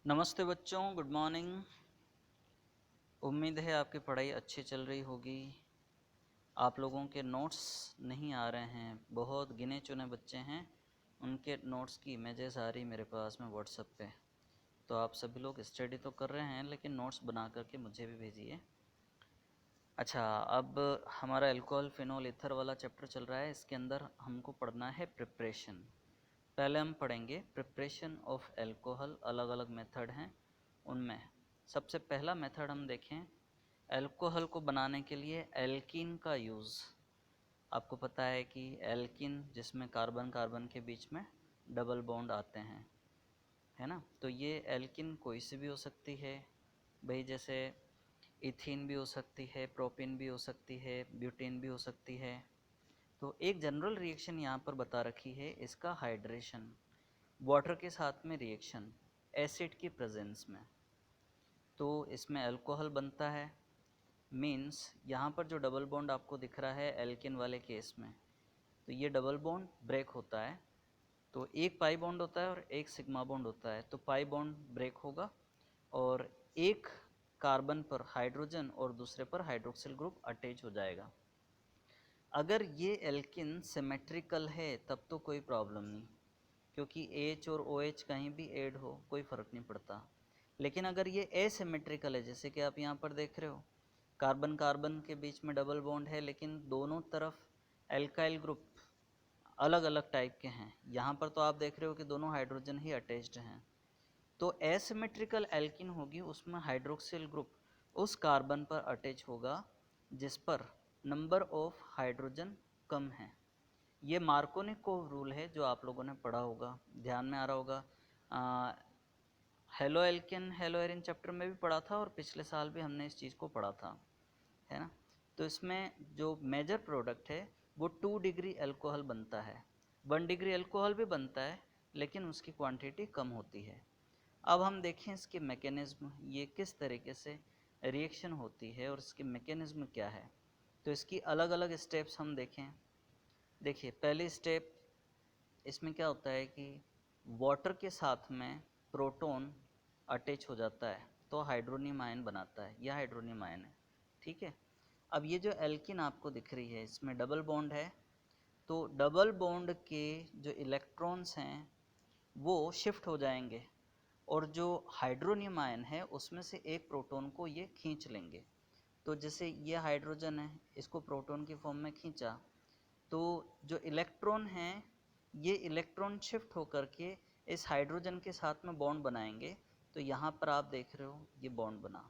नमस्ते बच्चों, good morning. उम्मीद है आपकी पढ़ाई अच्छी चल रही होगी। आप लोगों के नोट्स नहीं आ रहे हैं, बहुत गिने चुने बच्चे हैं, उनके नोट्स की इमेजेस आ रही मेरे पास में व्हाट्सएप पे। तो आप सभी लोग स्टडी तो कर रहे हैं लेकिन नोट्स बना करके मुझे भी भेजिए। अच्छा, अब हमारा अल्कोहल फिनोल ईथर वाला चैप्टर चल रहा है। इसके अंदर हमको पढ़ना है प्रिपरेशन। पहले हम पढ़ेंगे प्रिपरेशन ऑफ अल्कोहल, अलग अलग मेथड हैं उनमें। सबसे पहला मेथड हम देखें, अल्कोहल को बनाने के लिए एल्कीन का यूज़। आपको पता है कि एल्कीन जिसमें कार्बन कार्बन के बीच में डबल बॉन्ड आते हैं, है ना। तो ये एल्कीन कोई सी भी हो सकती है भाई, जैसे इथीन भी हो सकती है, प्रोपिन भी हो सकती है, ब्यूटेन भी हो सकती है। तो एक जनरल रिएक्शन यहाँ पर बता रखी है, इसका हाइड्रेशन, वाटर के साथ में रिएक्शन एसिड की प्रेजेंस में, तो इसमें अल्कोहल बनता है। मीन्स यहाँ पर जो डबल बॉन्ड आपको दिख रहा है एल्केन वाले केस में, तो ये डबल बॉन्ड ब्रेक होता है। तो एक पाई बॉन्ड होता है और एक सिग्मा बॉन्ड होता है, तो पाई बॉन्ड ब्रेक होगा और एक कार्बन पर हाइड्रोजन और दूसरे पर हाइड्रोक्सिल ग्रुप अटैच हो जाएगा। अगर ये एल्किन सिमेट्रिकल है तब तो कोई प्रॉब्लम नहीं, क्योंकि H और OH कहीं भी ऐड हो कोई फ़र्क नहीं पड़ता। लेकिन अगर ये एसिमेट्रिकल है, जैसे कि आप यहाँ पर देख रहे हो, कार्बन कार्बन के बीच में डबल बॉन्ड है लेकिन दोनों तरफ एल्काइल ग्रुप अलग अलग टाइप के हैं। यहाँ पर तो आप देख रहे हो कि दोनों हाइड्रोजन ही अटैच्ड हैं। तो एसिमेट्रिकल एल्किन होगी, उसमें हाइड्रोक्सिल ग्रुप उस कार्बन पर अटैच होगा जिस पर नंबर ऑफ हाइड्रोजन कम है। ये मार्कोनिकोव रूल है जो आप लोगों ने पढ़ा होगा, ध्यान में आ रहा होगा। Halo alkane hello Erin chapter में भी पढ़ा था और पिछले साल भी हमने इस चीज़ को पढ़ा था, है ना। तो इसमें जो मेजर प्रोडक्ट है वो 2 डिग्री अल्कोहल बनता है। 1 डिग्री अल्कोहल भी बनता है लेकिन उसकी क्वांटिटी कम होती है। अब हम देखें इसके मैकेनिज्म, ये किस तरीके से रिएक्शन होती है और इसके मैकेनिज्म क्या है। तो इसकी अलग अलग स्टेप्स हम देखें। देखिए, पहली स्टेप इसमें क्या होता है कि वाटर के साथ में प्रोटॉन अटैच हो जाता है तो हाइड्रोनियम आयन बनाता है, यह हाइड्रोनियम आयन है, ठीक है। अब ये जो एल्किन आपको दिख रही है इसमें डबल बॉन्ड है, तो डबल बॉन्ड के जो इलेक्ट्रॉन्स हैं वो शिफ्ट हो जाएंगे और जो हाइड्रोनियम आयन है उसमें से एक प्रोटॉन को ये खींच लेंगे। तो जैसे ये हाइड्रोजन है, इसको प्रोटॉन की फॉर्म में खींचा, तो जो इलेक्ट्रॉन हैं ये इलेक्ट्रॉन शिफ्ट होकर के इस हाइड्रोजन के साथ में बॉन्ड बनाएंगे। तो यहाँ पर आप देख रहे हो ये बॉन्ड बना,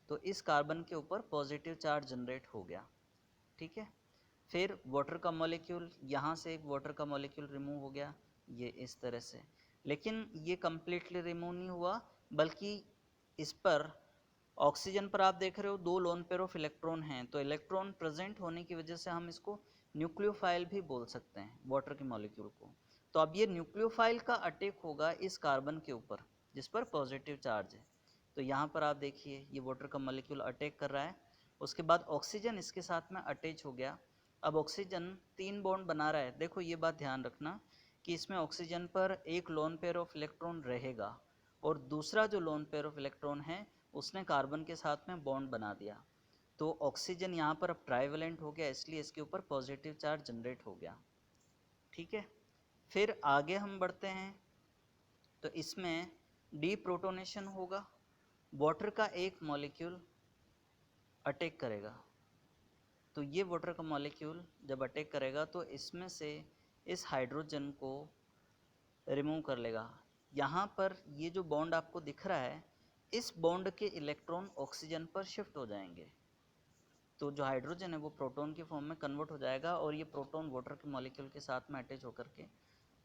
तो इस कार्बन के ऊपर पॉजिटिव चार्ज जनरेट हो गया, ठीक है। फिर वाटर का मॉलिक्यूल, यहाँ से एक वाटर का मॉलिक्यूल रिमूव हो गया, ये इस तरह से। लेकिन ये कम्प्लीटली रिमूव नहीं हुआ, बल्कि इस पर ऑक्सीजन पर आप देख रहे हो 2 लोन पेयर ऑफ इलेक्ट्रॉन हैं, तो इलेक्ट्रॉन प्रेजेंट होने की वजह से हम इसको न्यूक्लियोफाइल भी बोल सकते हैं वाटर के मॉलिक्यूल को। तो अब ये न्यूक्लियोफाइल का अटैक होगा इस कार्बन के ऊपर जिस पर पॉजिटिव चार्ज है। तो यहाँ पर आप देखिए ये वाटर का मॉलिक्यूल अटैक कर रहा है, उसके बाद ऑक्सीजन इसके साथ में अटैच हो गया। अब ऑक्सीजन 3 बॉन्ड बना रहा है। देखो ये बात ध्यान रखना कि इसमें ऑक्सीजन पर एक लोन पेयर ऑफ इलेक्ट्रॉन रहेगा और दूसरा जो लोन पेयर ऑफ इलेक्ट्रॉन है उसने कार्बन के साथ में बॉन्ड बना दिया। तो ऑक्सीजन यहाँ पर अब ट्राइवेलेंट हो गया, इसलिए इसके ऊपर पॉजिटिव चार्ज जनरेट हो गया, ठीक है। फिर आगे हम बढ़ते हैं, तो इसमें डीप्रोटोनेशन होगा, वाटर का एक मॉलिक्यूल अटैक करेगा। तो ये वाटर का मॉलिक्यूल जब अटैक करेगा तो इसमें से इस हाइड्रोजन को रिमूव कर लेगा। यहाँ पर ये जो बॉन्ड आपको दिख रहा है, इस बॉन्ड के इलेक्ट्रॉन ऑक्सीजन पर शिफ्ट हो जाएंगे, तो जो हाइड्रोजन है वो प्रोटॉन की फॉर्म में कन्वर्ट हो जाएगा और ये प्रोटॉन वाटर के मॉलिक्यूल के साथ में अटैच होकर के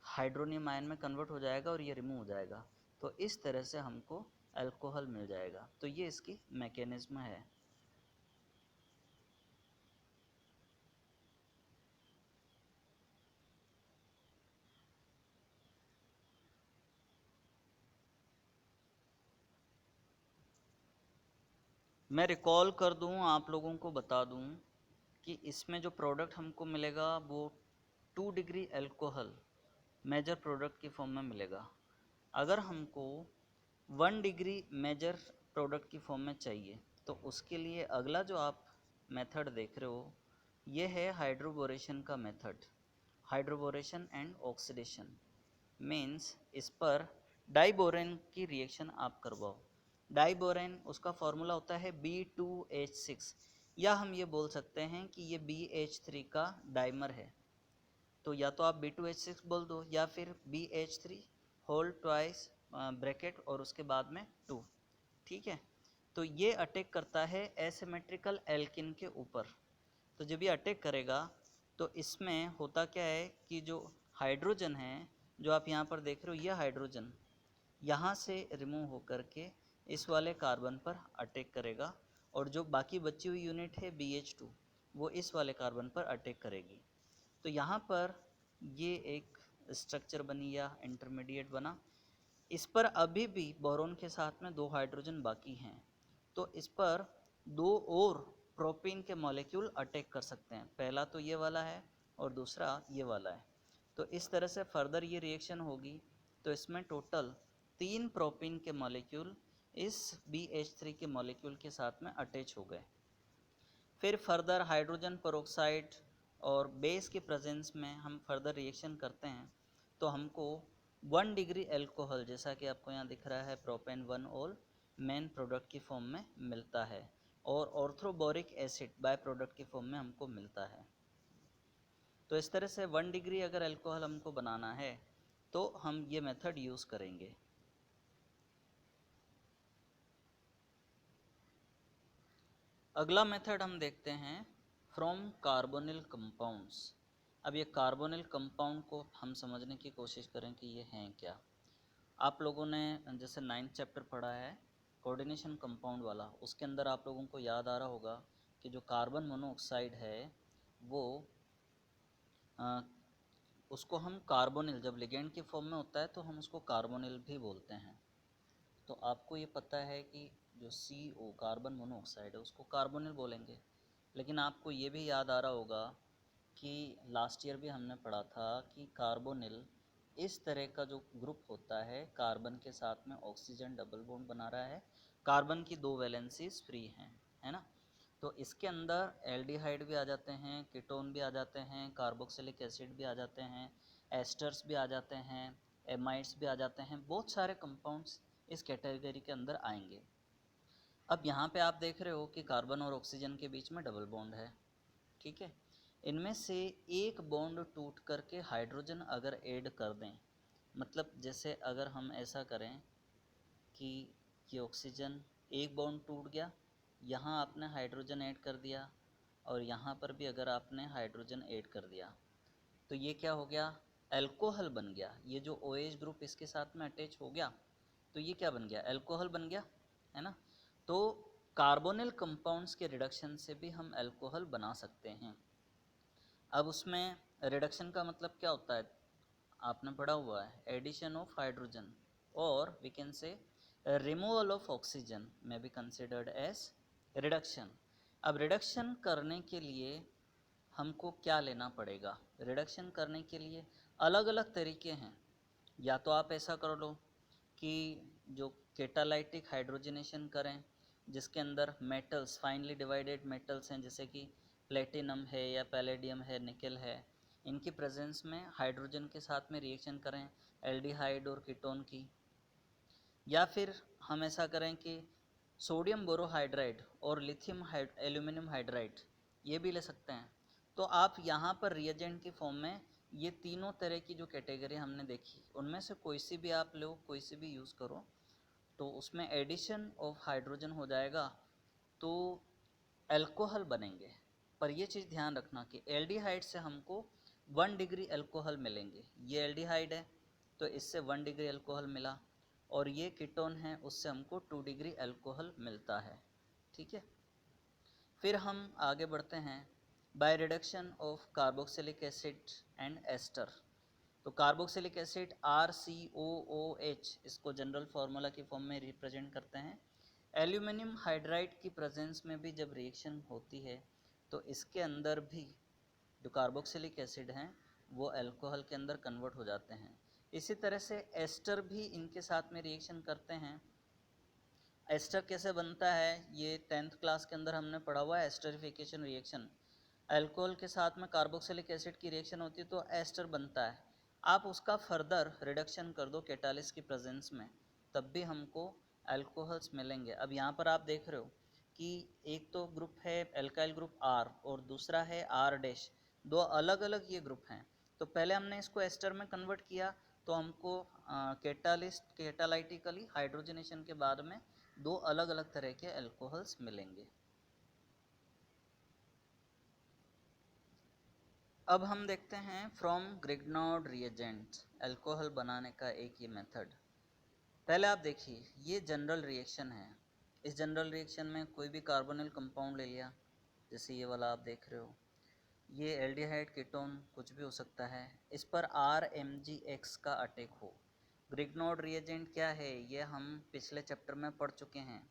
हाइड्रोनियम आयन में कन्वर्ट हो जाएगा और ये रिमूव हो जाएगा। तो इस तरह से हमको अल्कोहल मिल जाएगा। तो ये इसकी मैकेनिज्म है। मैं रिकॉल कर दूं, आप लोगों को बता दूं कि इसमें जो प्रोडक्ट हमको मिलेगा वो 2 डिग्री अल्कोहल मेजर प्रोडक्ट की फॉर्म में मिलेगा। अगर हमको 1 डिग्री मेजर प्रोडक्ट की फॉर्म में चाहिए, तो उसके लिए अगला जो आप मेथड देख रहे हो ये है हाइड्रोबोरेशन का method. Hydroboration and oxidation means इस पर डाइबोरेन की रिएक्शन आप करवाओ। डाइबोरेन उसका फॉर्मूला होता है B2H6, या हम ये बोल सकते हैं कि ये BH3 का डाइमर है। तो या तो आप B2H6 बोल दो या फिर BH3 होल ट्वाइस ब्रैकेट और उसके बाद में 2, ठीक है। तो ये अटैक करता है एसिमेट्रिकल एल्किन के ऊपर। तो जब ये अटैक करेगा तो इसमें होता क्या है कि जो हाइड्रोजन है जो आप यहाँ पर देख रहे हो, ये हाइड्रोजन यहाँ से रिमूव होकर के इस वाले कार्बन पर अटैक करेगा, और जो बाकी बची हुई यूनिट है BH2 वो इस वाले कार्बन पर अटैक करेगी। तो यहाँ पर ये एक स्ट्रक्चर बनी या इंटरमीडिएट बना। इस पर अभी भी बोरोन के साथ में 2 हाइड्रोजन बाकी हैं, तो इस पर 2 और प्रोपीन के मॉलिक्यूल अटैक कर सकते हैं। पहला तो ये वाला है और दूसरा ये वाला है। तो इस तरह से फर्दर ये रिएक्शन होगी, तो इसमें टोटल 3 प्रोपीन के मॉलिक्यूल इस BH3 के मॉलिक्यूल के साथ में अटैच हो गए। फिर फर्दर हाइड्रोजन पेरोक्साइड और बेस के प्रेजेंस में हम फर्दर रिएक्शन करते हैं, तो हमको 1 डिग्री एल्कोहल, जैसा कि आपको यहाँ दिख रहा है, प्रोपेन 1 ऑल मेन प्रोडक्ट की फॉर्म में मिलता है, और ऑर्थ्रोबोरिक एसिड बाय प्रोडक्ट की फॉर्म में हमको मिलता है। तो इस तरह से 1 डिग्री अगर एल्कोहल हमको बनाना है तो हम ये मेथड यूज़ करेंगे। अगला मेथड हम देखते हैं फ्रॉम कार्बोनिल कंपाउंड्स। अब ये कार्बोनिल कंपाउंड को हम समझने की कोशिश करें कि ये हैं क्या। आप लोगों ने जैसे 9th चैप्टर पढ़ा है कोऑर्डिनेशन कंपाउंड वाला, उसके अंदर आप लोगों को याद आ रहा होगा कि जो कार्बन मोनोऑक्साइड है वो उसको हम कार्बोनिल, जब लिगेंड की फॉर्म में होता है तो हम उसको कार्बोनिल भी बोलते हैं। तो आपको ये पता है कि जो CO कार्बन मोनोऑक्साइड है उसको कार्बोनिल बोलेंगे। लेकिन आपको ये भी याद आ रहा होगा कि लास्ट ईयर भी हमने पढ़ा था कि कार्बोनिल इस तरह का जो ग्रुप होता है, कार्बन के साथ में ऑक्सीजन डबल बॉन्ड बना रहा है, कार्बन की 2 वैलेंसीज फ्री हैं, है ना। तो इसके अंदर एल्डिहाइड भी आ जाते हैं, कीटोन भी आ जाते हैं, कार्बोक्सिलिक एसिड भी आ जाते हैं, एस्टर्स भी आ जाते हैं, एमाइड्स भी आ जाते हैं, बहुत सारे कंपाउंड्स इस कैटेगरी के अंदर आएंगे। अब यहाँ पे आप देख रहे हो कि कार्बन और ऑक्सीजन के बीच में डबल बॉन्ड है, ठीक है। इनमें से एक बॉन्ड टूट करके हाइड्रोजन अगर ऐड कर दें, मतलब जैसे अगर हम ऐसा करें कि ये ऑक्सीजन एक बॉन्ड टूट गया, यहाँ आपने हाइड्रोजन ऐड कर दिया और यहाँ पर भी अगर आपने हाइड्रोजन ऐड कर दिया, तो ये क्या हो गया, अल्कोहल बन गया। ये जो OH ग्रुप इसके साथ में अटैच हो गया तो ये क्या बन गया, अल्कोहल बन गया, है ना। तो कार्बोनिल कंपाउंड्स के रिडक्शन से भी हम अल्कोहल बना सकते हैं। अब उसमें रिडक्शन का मतलब क्या होता है, आपने पढ़ा हुआ है, एडिशन ऑफ हाइड्रोजन और we can say removal of oxygen में बी कंसिडर्ड एज रिडक्शन। अब रिडक्शन करने के लिए हमको क्या लेना पड़ेगा, रिडक्शन करने के लिए अलग अलग तरीके हैं। या तो आप ऐसा कर लो कि जो कैटालाइटिक हाइड्रोजनेशन करें, जिसके अंदर मेटल्स, फाइनली डिवाइडेड मेटल्स हैं, जैसे कि प्लेटिनम है या पैलेडियम है, निकल है, इनकी प्रेजेंस में हाइड्रोजन के साथ में रिएक्शन करें एल्डिहाइड और कीटोन की। या फिर हम ऐसा करें कि सोडियम बोरोहाइड्राइड और लिथियम एल्यूमिनियम हाइड्राइड ये भी ले सकते हैं। तो आप यहाँ पर रिएजेंट की फॉर्म में ये तीनों तरह की जो कैटेगरी हमने देखी उनमें से कोई सी भी आप लो, कोई सी भी यूज़ करो, तो उसमें एडिशन ऑफ हाइड्रोजन हो जाएगा तो अल्कोहल बनेंगे। पर ये चीज़ ध्यान रखना कि एल्डिहाइड से हमको 1 डिग्री अल्कोहल मिलेंगे। ये एल्डिहाइड है तो इससे 1 डिग्री अल्कोहल मिला, और ये कीटोन है उससे हमको 2 डिग्री अल्कोहल मिलता है, ठीक है। फिर हम आगे बढ़ते हैं by reduction of carboxylic acid and ester. तो कार्बोक्सिलिक एसिड RCOOH इसको जनरल फार्मूला की फॉर्म में रिप्रेजेंट करते हैं। एल्यूमिनियम हाइड्राइड की प्रेजेंस में भी जब रिएक्शन होती है तो इसके अंदर भी जो कार्बोक्सिलिक एसिड हैं वो अल्कोहल के अंदर कन्वर्ट हो जाते हैं। इसी तरह से एस्टर भी इनके साथ में रिएक्शन करते हैं एस्टर कैसे बनता है ये 10th क्लास के अंदर हमने पढ़ा हुआ है, एस्टरिफिकेशन रिएक्शन। अल्कोहल के साथ में कार्बोक्सिलिक एसिड की रिएक्शन होती है तो एस्टर बनता है। आप उसका फर्दर रिडक्शन कर दो कैटालिस्ट की प्रेजेंस में, तब भी हमको अल्कोहल्स मिलेंगे। अब यहाँ पर आप देख रहे हो कि एक तो ग्रुप है एल्काइल ग्रुप आर और दूसरा है आर डैश, दो अलग अलग ये ग्रुप हैं। तो पहले हमने इसको एस्टर में कन्वर्ट किया तो हमको कैटालाइटिकली हाइड्रोजनेशन के बाद में दो अलग अलग तरह के अल्कोहल्स मिलेंगे। अब हम देखते हैं फ्रॉम ग्रिग्नॉर्ड रिएजेंट अल्कोहल बनाने का एक ये मेथड। पहले आप देखिए ये जनरल रिएक्शन है। इस जनरल रिएक्शन में कोई भी कार्बोनिल कंपाउंड ले लिया, जैसे ये वाला आप देख रहे हो, ये एल्डिहाइड कीटोन कुछ भी हो सकता है, इस पर RMgX का अटैक हो। ग्रिग्नॉर्ड रिएजेंट क्या है ये हम पिछले चैप्टर में पढ़ चुके हैं,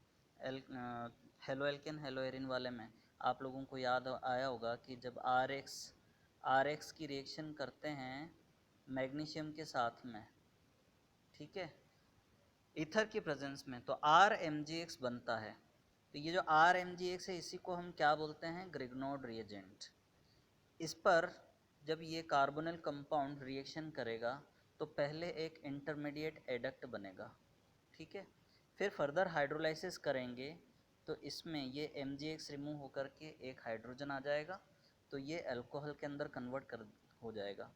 हेलो एल्केन हेलो एरिन वाले में। आप लोगों को याद आया होगा कि जब RX की रिएक्शन करते हैं मैग्नीशियम के साथ में, ठीक है, ईथर की प्रेजेंस में, तो RMgX बनता है। तो ये जो RMgX है इसी को हम क्या बोलते हैं, ग्रिग्नॉर्ड रिएजेंट। इस पर जब ये कार्बोनिल कंपाउंड रिएक्शन करेगा तो पहले एक इंटरमीडिएट एडक्ट बनेगा, ठीक है, फिर फर्दर हाइड्रोलाइसिस करेंगे तो इसमें ये MgX रिमूव होकर के एक हाइड्रोजन आ जाएगा, तो ये अल्कोहल के अंदर कन्वर्ट कर हो जाएगा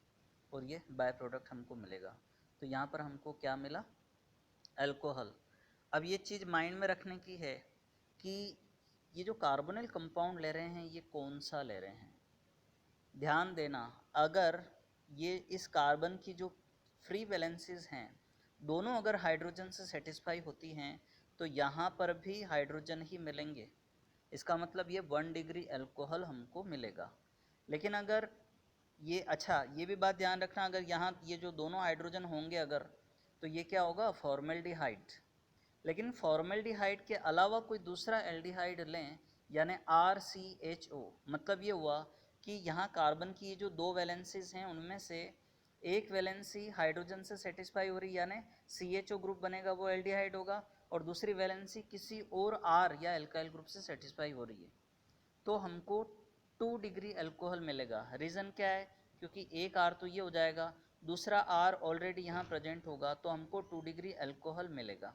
और ये बाय प्रोडक्ट हमको मिलेगा। तो यहाँ पर हमको क्या मिला, अल्कोहल। अब ये चीज़ माइंड में रखने की है कि ये जो कार्बोनिल कंपाउंड ले रहे हैं ये कौन सा ले रहे हैं। ध्यान देना, अगर ये इस कार्बन की जो फ्री वैलेंसीज हैं दोनों अगर हाइड्रोजन से सेटिस्फाई होती हैं तो यहाँ पर भी हाइड्रोजन ही मिलेंगे, इसका मतलब ये 1 डिग्री अल्कोहल हमको मिलेगा। लेकिन अगर ये, अच्छा ये भी बात ध्यान रखना, अगर यहाँ ये जो दोनों हाइड्रोजन होंगे अगर, तो ये क्या होगा, फॉर्मेल्डिहाइड। लेकिन फॉर्मेल्डिहाइड के अलावा कोई दूसरा एल्डिहाइड लें यानी RCHO, मतलब ये हुआ कि यहाँ कार्बन की जो दो वैलेंसीज हैं उनमें से एक वैलेंसी हाइड्रोजन से सेटिस्फाई हो रही यानी CHO ग्रुप बनेगा वो एल्डिहाइड होगा, और दूसरी वैलेंसी किसी और R या एल्काइल ग्रुप से सेटिस्फाई हो रही है, तो हमको 2 डिग्री अल्कोहल मिलेगा। रीज़न क्या है, क्योंकि एक R तो ये हो जाएगा, दूसरा R ऑलरेडी यहाँ प्रेजेंट होगा, तो हमको 2 डिग्री अल्कोहल मिलेगा,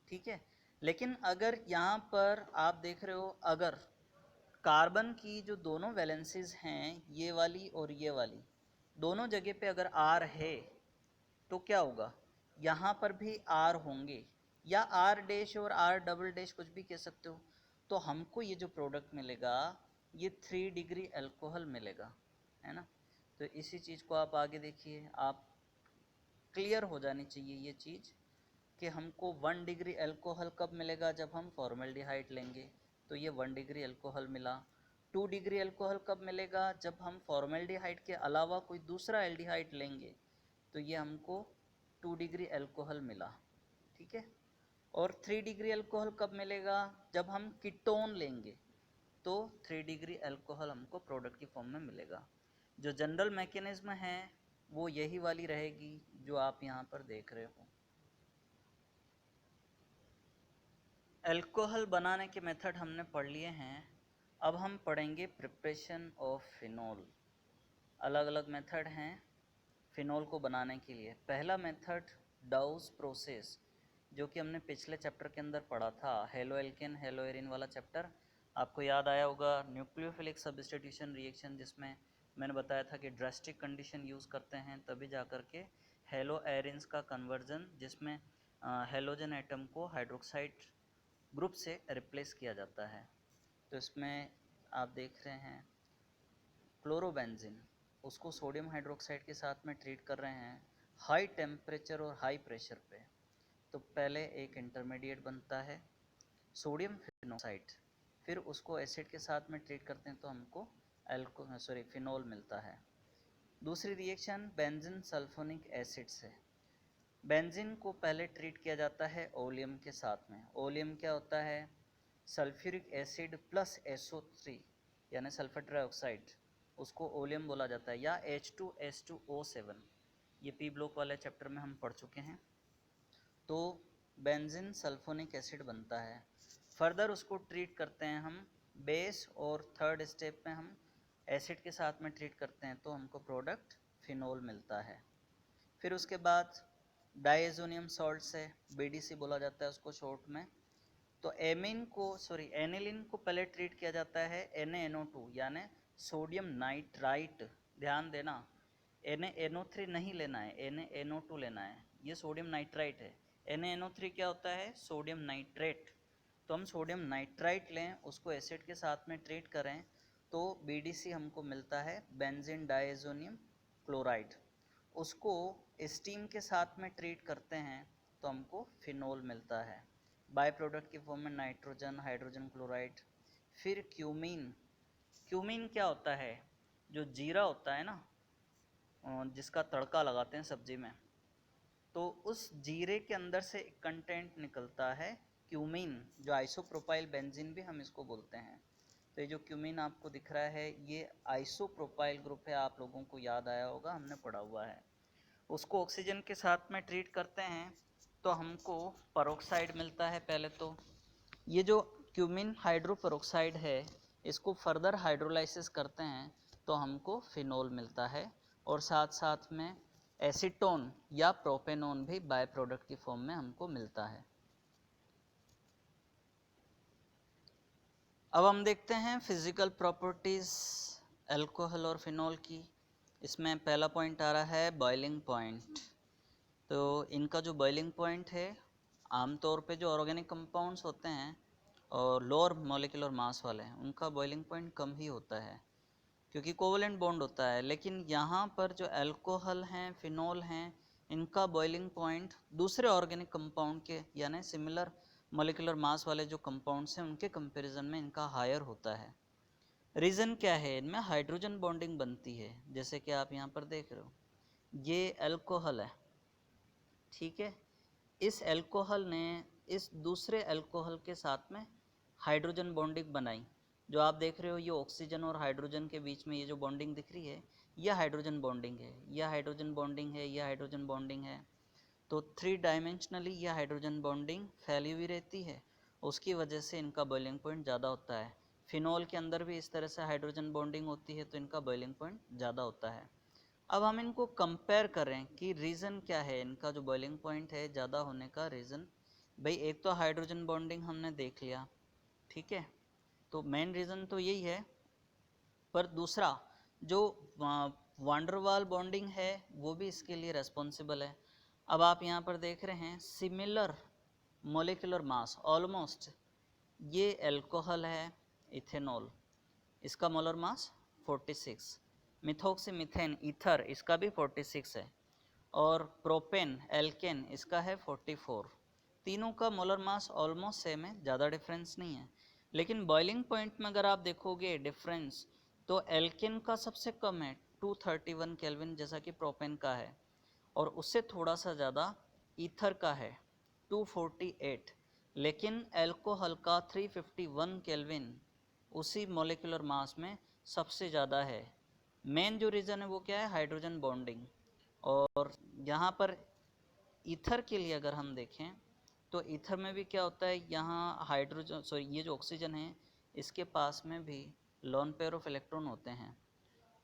ठीक है। लेकिन अगर यहाँ पर आप देख रहे हो, अगर कार्बन की जो दोनों वैलेंसीज हैं ये वाली और ये वाली, दोनों जगह पे अगर R है तो क्या होगा, यहाँ पर भी R होंगे, या R डैश और R डबल डैश कुछ भी कह सकते हो, तो हमको ये जो प्रोडक्ट मिलेगा ये 3 डिग्री अल्कोहल मिलेगा, है ना। तो इसी चीज़ को आप आगे देखिए, आप क्लियर हो जानी चाहिए ये चीज़ कि हमको 1 डिग्री अल्कोहल कब मिलेगा, जब हम फॉर्मेल्डिहाइड लेंगे तो ये 1 डिग्री अल्कोहल मिला। 2 डिग्री अल्कोहल कब मिलेगा, जब हम फॉर्मेल्डिहाइड के अलावा कोई दूसरा एल्डिहाइड लेंगे, तो ये हमको 2 डिग्री अल्कोहल मिला, ठीक है। और 3 डिग्री अल्कोहल कब मिलेगा, जब हम कीटोन लेंगे, तो 3 डिग्री अल्कोहल हमको प्रोडक्ट की फॉर्म में मिलेगा। जो जनरल मैकेनिज्म है वो यही वाली रहेगी जो आप यहाँ पर देख रहे हो। अल्कोहल बनाने के मेथड हमने पढ़ लिए हैं, अब हम पढ़ेंगे प्रिपरेशन ऑफ फिनॉल। अलग अलग मेथड हैं फिनॉल को बनाने के लिए। पहला मेथड डाउस प्रोसेस, जो कि हमने पिछले चैप्टर के अंदर पढ़ा था, हेलो एल्केन हेलो एरिन वाला चैप्टर, आपको याद आया होगा, न्यूक्लियोफिलिक सब्स्टिट्यूशन रिएक्शन, जिसमें मैंने बताया था कि ड्रास्टिक कंडीशन यूज़ करते हैं तभी जा कर के हेलो एरिन्स का कन्वर्जन, जिसमें हेलोजन एटम को हाइड्रोक्साइड ग्रुप से रिप्लेस किया जाता है। तो इसमें आप देख रहे हैं क्लोरोबेंजीन, उसको सोडियम हाइड्रोक्साइड के साथ में ट्रीट कर रहे हैं हाई टेम्परेचर और हाई प्रेशर पे। तो पहले एक इंटरमीडिएट बनता है सोडियम फिनोक्साइड, फिर उसको एसिड के साथ में ट्रीट करते हैं तो हमको फिनॉल मिलता है। दूसरी रिएक्शन बेंजीन सल्फोनिक एसिड से, बेंजीन को पहले ट्रीट किया जाता है ओलियम के साथ में। ओलियम क्या होता है, सल्फ्यूरिक एसिड प्लस SO3 यानी सल्फर ट्राइऑक्साइड, उसको ओलियम बोला जाता है, या H2S2O7, ये P ब्लॉक वाले चैप्टर में हम पढ़ चुके हैं। तो बेंजीन सल्फोनिक एसिड बनता है। फर्दर उसको ट्रीट करते हैं हम बेस, और थर्ड स्टेप में हम एसिड के साथ में ट्रीट करते हैं तो हमको प्रोडक्ट फिनोल मिलता है। फिर उसके बाद डाइएजोनियम सॉल्ट से, BDC बोला जाता है उसको शॉर्ट में, तो एनिलीन को पहले ट्रीट किया जाता है NaNO2 यानी सोडियम नाइट्राइट। ध्यान देना, NaNO3 नहीं लेना है, NaNO2 लेना है, ये सोडियम नाइट्राइट है। NaNO3 क्या होता है? Sodium nitrate. तो हम सोडियम नाइट्राइट लें, उसको एसिड के साथ में ट्रीट करें तो BDC हमको मिलता है बेंजीन डाइएजोनियम क्लोराइड। उसको स्टीम के साथ में ट्रीट करते हैं तो हमको फिनोल मिलता है। बाय प्रोडक्ट की फॉर्म में नाइट्रोजन, हाइड्रोजन क्लोराइड। फिर क्यूमीन। क्यूमीन क्या होता है? जो जीरा होता है ना, जिसका तड़का लगाते हैं सब्जी में, तो उस जीरे के अंदर से एक कंटेंट निकलता है क्यूमीन, जो आइसोप्रोपाइल बेंजीन भी हम इसको बोलते हैं। तो ये जो क्यूमीन आपको दिख रहा है ये आइसोप्रोपाइल ग्रुप है, आप लोगों को याद आया होगा, हमने पढ़ा हुआ है। उसको ऑक्सीजन के साथ में ट्रीट करते हैं तो हमको पेरोक्साइड मिलता है। पहले तो ये जो क्यूमीन हाइड्रोपेरोक्साइड है, इसको फर्दर हाइड्रोलाइसिस करते हैं तो हमको फिनोल मिलता है, और साथ साथ में एसीटोन या प्रोपेनोन भी बाय प्रोडक्ट की फॉर्म में हमको मिलता है। अब हम देखते हैं फिजिकल प्रॉपर्टीज़ अल्कोहल और फिनोल की। इसमें पहला पॉइंट आ रहा है बॉइलिंग पॉइंट। तो इनका जो बॉइलिंग पॉइंट है, आमतौर पे जो ऑर्गेनिक कंपाउंड्स होते हैं और लोअर मॉलिक्यूलर मास वाले हैं, उनका बॉइलिंग पॉइंट कम ही होता है क्योंकि कोवलेंट बॉन्ड होता है। लेकिन यहाँ पर जो अल्कोहल हैं, फिनोल हैं, इनका बॉइलिंग पॉइंट दूसरे ऑर्गेनिक कंपाउंड के यानी सिमिलर मॉलिक्यूलर मास वाले जो कंपाउंड्स हैं उनके कंपैरिजन में इनका हायर होता है। रीज़न क्या है? इनमें हाइड्रोजन बॉन्डिंग बनती है, जैसे कि आप यहाँ पर देख रहे हो, ये अल्कोहल है, ठीक है। इस अल्कोहल ने इस दूसरे अल्कोहल के साथ में हाइड्रोजन बॉन्डिंग बनाई। जो आप देख रहे हो ये ऑक्सीजन और हाइड्रोजन के बीच में ये जो बॉन्डिंग दिख रही है, यह हाइड्रोजन बॉन्डिंग है, यह हाइड्रोजन बॉन्डिंग है, यह हाइड्रोजन बॉन्डिंग है। तो 3 डायमेंशनली यह हाइड्रोजन बॉन्डिंग फैली हुई रहती है, उसकी वजह से इनका बॉइलिंग पॉइंट ज़्यादा होता है। फिनॉल के अंदर भी इस तरह से हाइड्रोजन बॉन्डिंग होती है तो इनका बॉइलिंग पॉइंट ज़्यादा होता है। अब हम इनको कंपेयर करें कि रीज़न क्या है इनका जो बॉइलिंग पॉइंट है ज़्यादा होने का रीज़न। भाई एक तो हाइड्रोजन बॉन्डिंग हमने देख लिया, ठीक है, तो मेन रीज़न तो यही है। पर दूसरा जो वांडरवाल बॉन्डिंग है वो भी इसके लिए रेस्पॉन्सिबल है। अब आप यहाँ पर देख रहे हैं सिमिलर मोलिकुलर मास ऑलमोस्ट, ये अल्कोहल है इथेनॉल, इसका molar mass 46, methoxy methane ether इसका भी 46 है, और प्रोपेन एल्केन इसका है 44। तीनों का मोलर मास ऑलमोस्ट सेम है, ज़्यादा डिफरेंस नहीं है। लेकिन बॉइलिंग पॉइंट में अगर आप देखोगे डिफरेंस, तो एल्केन का सबसे कम है 231 केल्विन जैसा कि प्रोपेन का है, और उससे थोड़ा सा ज़्यादा ईथर का है 248। लेकिन अल्कोहल का 351 केल्विन उसी मॉलिक्यूलर मास में सबसे ज़्यादा है। मेन जो रीज़न है वो क्या है? Hydrogen bonding. और यहाँ पर ईथर के लिए अगर हम देखें तो ईथर में भी क्या होता है, यहाँ हाइड्रोजन ये जो ऑक्सीजन है इसके पास में भी लोन पेयर ऑफ इलेक्ट्रॉन होते हैं,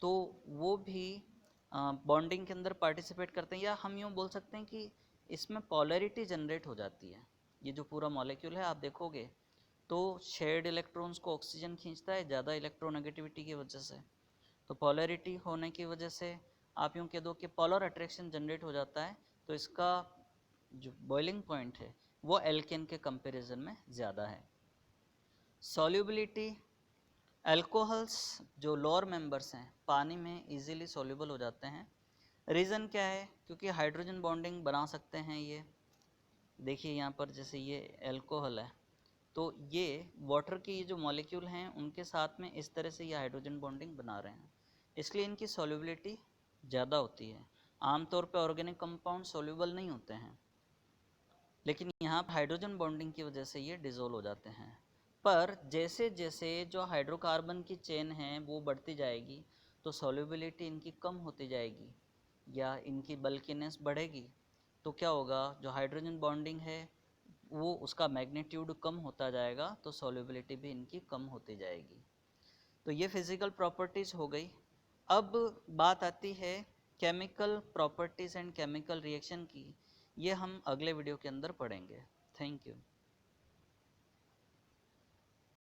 तो वो भी बॉन्डिंग के अंदर पार्टिसिपेट करते हैं, या हम यूँ बोल सकते हैं कि इसमें पॉलरिटी जनरेट हो जाती है। ये जो पूरा मॉलिक्यूल है आप देखोगे तो शेयर्ड इलेक्ट्रॉन्स को ऑक्सीजन खींचता है ज़्यादा इलेक्ट्रोनेगेटिविटी की वजह से। तो पॉलरिटी होने की वजह से आप यूँ कह दो कि पोलर अट्रैक्शन जनरेट हो जाता है, तो इसका जो बॉइलिंग पॉइंट है वो एल्केन के कंपैरिजन में ज़्यादा है। सॉल्युबिलिटी, अल्कोहल्स जो लोअर मेंबर्स हैं पानी में इजीली सॉल्युबल हो जाते हैं। रीज़न क्या है? क्योंकि हाइड्रोजन बॉन्डिंग बना सकते हैं। ये देखिए यहाँ पर जैसे ये अल्कोहल है तो ये वाटर के ये जो मॉलिक्यूल हैं उनके साथ में इस तरह से ये हाइड्रोजन बॉन्डिंग बना रहे हैं, इसलिए इनकी सॉल्युबिलिटी ज़्यादा होती है। आमतौर पे ऑर्गेनिक कंपाउंड सॉल्युबल नहीं होते हैं, लेकिन यहाँ पर हाइड्रोजन बॉन्डिंग की वजह से ये डिज़ोल्व हो जाते हैं। पर जैसे जैसे जो हाइड्रोकार्बन की चेन है वो बढ़ती जाएगी तो सॉल्युबिलिटी इनकी कम होती जाएगी या इनकी बल्कीनेस बढ़ेगी, तो क्या होगा, जो हाइड्रोजन बॉन्डिंग है वो उसका मैग्नीट्यूड कम होता जाएगा तो सॉल्युबिलिटी भी इनकी कम होती जाएगी। तो ये फिज़िकल प्रॉपर्टीज़ हो गई। अब बात आती है chemical properties and chemical reaction की, ये हम अगले वीडियो के अंदर पढ़ेंगे। Thank you.